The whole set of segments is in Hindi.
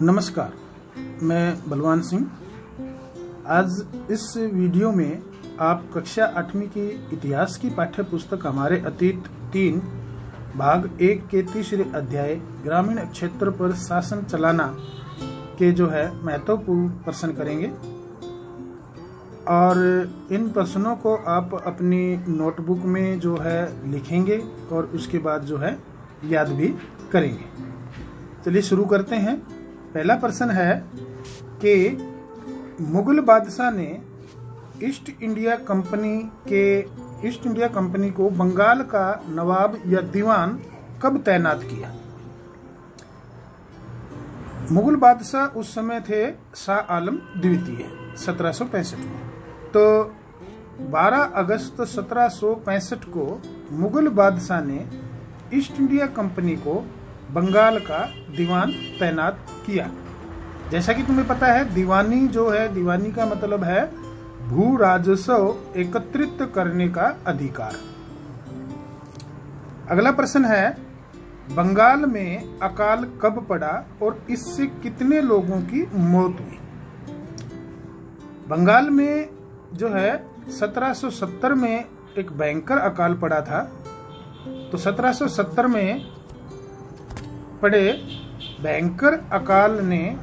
नमस्कार, मैं बलवान सिंह। आज इस वीडियो में आप कक्षा 8वीं की इतिहास की पाठ्य पुस्तक हमारे अतीत 3 भाग 1 के तीसरे अध्याय ग्रामीण क्षेत्र पर शासन चलाना के महत्वपूर्ण प्रश्न करेंगे और इन प्रश्नों को आप अपनी नोटबुक में लिखेंगे और उसके बाद याद भी करेंगे। चलिए शुरू करते हैं। पहला प्रश्न है कि मुगल बादशाह ने ईस्ट इंडिया कंपनी को बंगाल का नवाब या दीवान कब तैनात किया? मुगल बादशाह उस समय थे शाह आलम द्वितीय 1765 में। तो 12 अगस्त 1765 को मुगल बादशाह ने ईस्ट इंडिया कंपनी को बंगाल का दीवान तैनात किया। जैसा कि तुम्हें पता है, दीवानी का मतलब है भू राजस्व एकत्रित करने का अधिकार। अगला प्रश्न है, बंगाल में अकाल कब पड़ा और इससे कितने लोगों की मौत हुई? बंगाल में 1770 में एक भयंकर अकाल पड़ा था। तो 1770 में पड़े भयंकर अकाल ने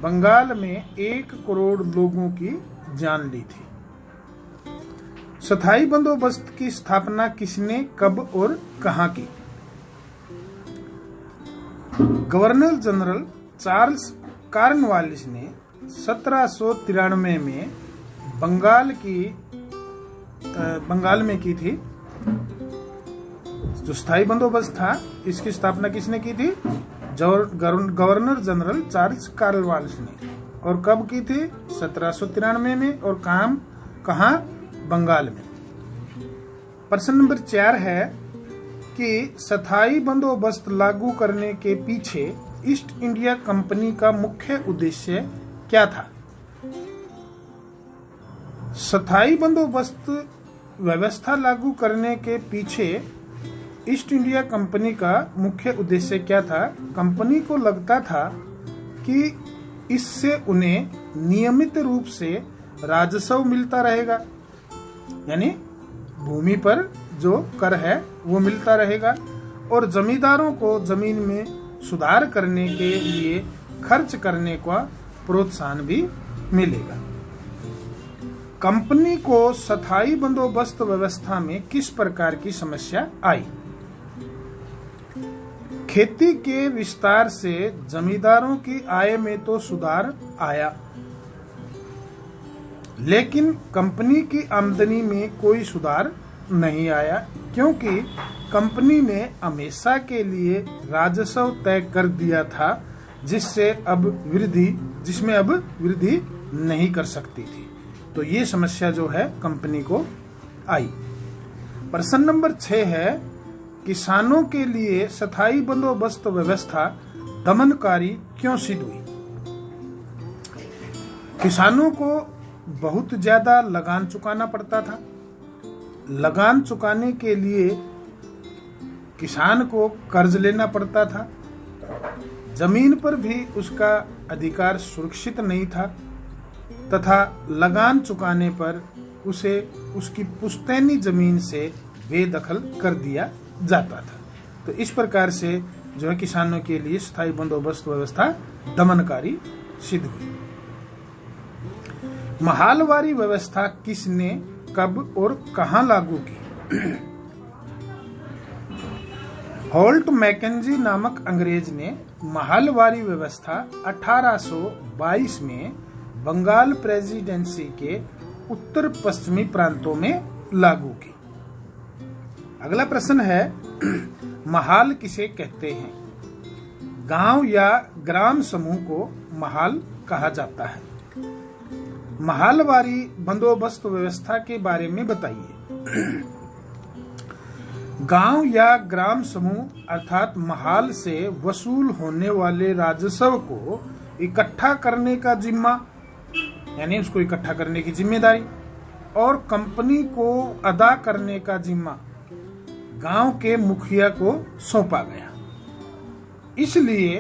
बंगाल में 1 करोड़ लोगों की जान ली थी। स्थायी बंदोबस्त की स्थापना किसने, कब और कहां की? गवर्नर जनरल चार्ल्स कॉर्नवालिस ने 1793 में बंगाल में की थी। जो स्थायी बंदोबस्त था, इसकी स्थापना किसने की थी? गवर्नर जनरल चार्ल्स कॉर्नवालिस ने। और कब की थी? 1793 में। और कहां? बंगाल में। प्रश्न नंबर 4 है कि स्थायी बंदोबस्त लागू करने के पीछे ईस्ट इंडिया कंपनी का मुख्य उद्देश्य क्या था? स्थायी बंदोबस्त व्यवस्था लागू करने के पीछे ईस्ट इंडिया कंपनी का मुख्य उद्देश्य क्या था? कंपनी को लगता था कि इससे उन्हें नियमित रूप से राजस्व मिलता रहेगा, यानी भूमि पर जो कर है वो मिलता रहेगा, और जमींदारों को जमीन में सुधार करने के लिए खर्च करने का प्रोत्साहन भी मिलेगा। कंपनी को स्थायी बंदोबस्त व्यवस्था में किस प्रकार की समस्या आई? खेती के विस्तार से जमींदारों की आय में तो सुधार आया, लेकिन कंपनी की आमदनी में कोई सुधार नहीं आया, क्योंकि कंपनी ने हमेशा के लिए राजस्व तय कर दिया था जिसमें अब वृद्धि नहीं कर सकती थी। तो ये समस्या कंपनी को आई। प्रश्न नंबर 6 है, किसानों के लिए स्थायी बंदोबस्त व्यवस्था दमनकारी क्यों सिद्ध हुई? किसानों को बहुत ज्यादा लगान चुकाना पड़ता था। लगान चुकाने के लिए किसान को कर्ज लेना पड़ता था। जमीन पर भी उसका अधिकार सुरक्षित नहीं था तथा लगान चुकाने पर उसे उसकी पुश्तैनी जमीन से बेदखल कर दिया जाता था। तो इस प्रकार से किसानों के लिए स्थायी बंदोबस्त व्यवस्था दमनकारी सिद्ध हुई। महालवारी व्यवस्था किसने, कब और कहां लागू की? होल्ट मैकेंजी नामक अंग्रेज ने महालवारी व्यवस्था 1822 में बंगाल प्रेसिडेंसी के उत्तर पश्चिमी प्रांतों में लागू की। अगला प्रश्न है, महाल किसे कहते हैं? गांव या ग्राम समूह को महाल कहा जाता है। महालवारी बंदोबस्त व्यवस्था के बारे में बताइए। गांव या ग्राम समूह अर्थात महाल से वसूल होने वाले राजस्व को इकट्ठा करने का जिम्मा, यानी उसको इकट्ठा करने की जिम्मेदारी, और कंपनी को अदा करने का जिम्मा गांव के मुखिया को सौंपा गया। इसलिए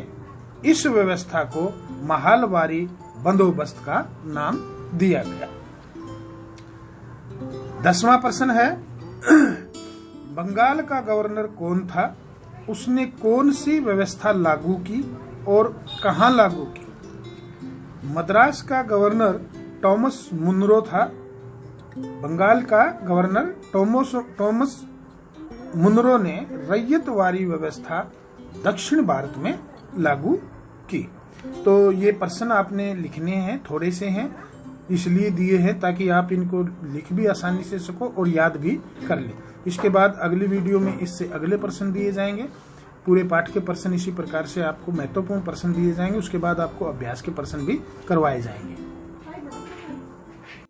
इस व्यवस्था को महालवारी बंदोबस्त का नाम दिया गया। 10वां प्रश्न है, बंगाल का गवर्नर कौन था? उसने कौन सी व्यवस्था लागू की और कहां लागू की? मद्रास का गवर्नर टॉमस मुनरो था। बंगाल का गवर्नर टॉमस मुनरो ने रैयतवारी व्यवस्था दक्षिण भारत में लागू की। तो ये प्रश्न आपने लिखने हैं, थोड़े से हैं, इसलिए दिए हैं ताकि आप इनको लिख भी आसानी से सको और याद भी कर ले। इसके बाद अगली वीडियो में इससे अगले प्रश्न दिए जाएंगे। पूरे पाठ के प्रश्न इसी प्रकार से आपको महत्वपूर्ण प्रश्न दिए जाएंगे। उसके बाद आपको अभ्यास के प्रश्न भी करवाए जाएंगे।